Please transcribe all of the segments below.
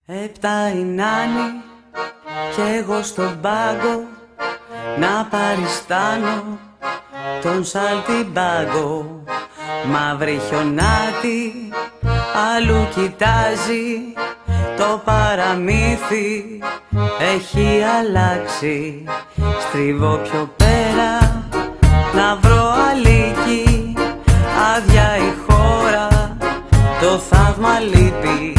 Επτά η νάνη κι εγώ στον πάγκο να παριστάνω τον σαλτιμπάγκο. Μαύρη χιονάτη αλλού κοιτάζει, το παραμύθι έχει αλλάξει. Στρίβω πιο πέρα να βρω αλίκη, άδεια η χώρα, το θαύμα λείπει.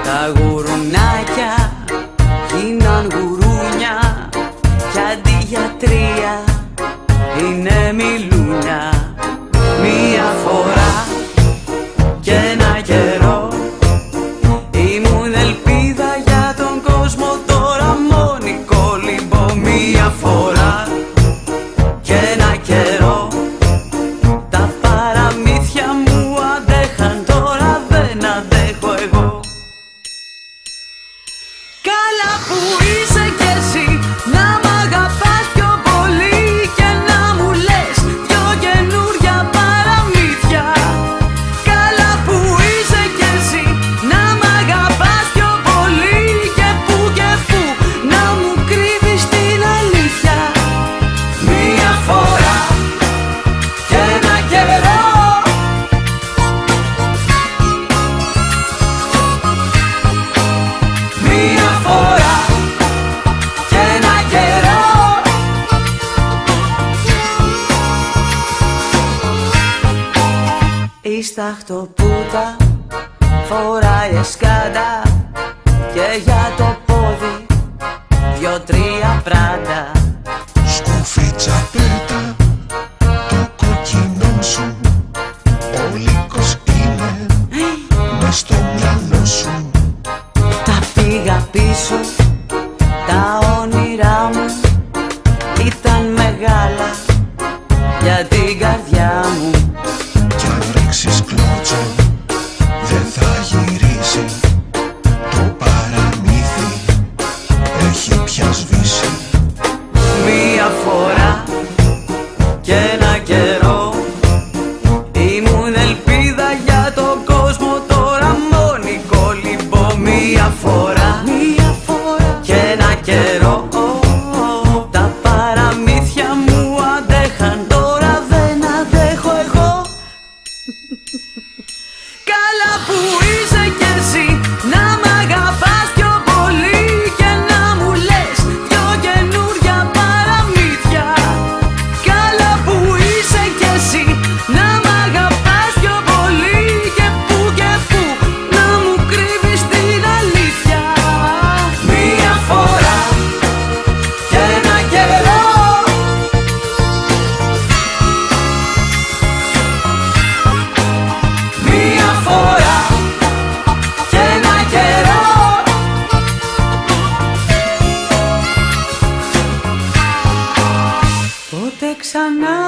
Τα γουρουνάκια γίναν γουρούνια κι αντί για τρία είναι μιλούνια. Μία φορά και ένα καιρό ήμουν ελπίδα για τον κόσμο, τώρα μόνη κολυμπώ. Μία φορά και ένα καιρό τα παραμύθια μου αντέχαν, τώρα δεν αντέχω εγώ. Καλά που είσαι κι εσύ να μ' αγαπάς πιο πολύ και να μου λες δυο καινούρια παραμύθια. Καλά που είσαι κι εσύ να μ' αγαπάς πιο πολύ και που να μου κρύβεις την αλήθεια. Μία φορά και ένα καιρό η σταχτοπούτα φοράει σκάντα και για το πόδι δυο-τρία πράτα. Σκουφίτσα πέτα το κοκκινό σου, ο λύκος είναι μες στο μυαλό σου. Τα πήγα πίσω, τα όνειρά μου ήταν μεγάλα για την καρδιά μου. Κι αν ρίξεις κλώτσο δεν θα γυρίσει, το παραμύθι έχει πια σβήσει. Μία φορά και ένα καιρό ήμουν ελπίδα για τον κόσμο, τώρα μόνη κολυμπώ. Μία φορά και ένα καιρό τα παραμύθια μου αντέχαν, τώρα δεν αντέχω εγώ. Καλά που είσαι κι εσύ να μ' αγαπάς πιο πολύ και να μου λες δυο καινούρια παραμύθια. Καλά που είσαι κι εσύ να μ' αγαπάς πιο πολύ και που να μου κρύβεις την αλήθεια. Μία φορά και ένα καιρό πότε ξανά,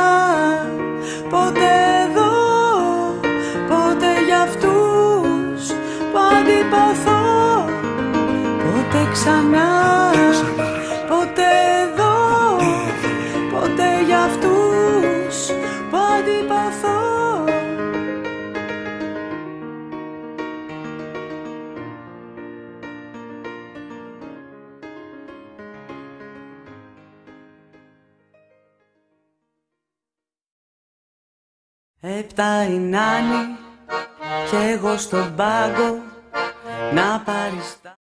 πότε εδώ, πότε για αυτούς που αντιπαθώ. Πότε ξανά, πότε εδώ, πότε για αυτούς που αντιπαθώ. Επτά η νάνη κι εγώ στον πάγκο να παριστάνω.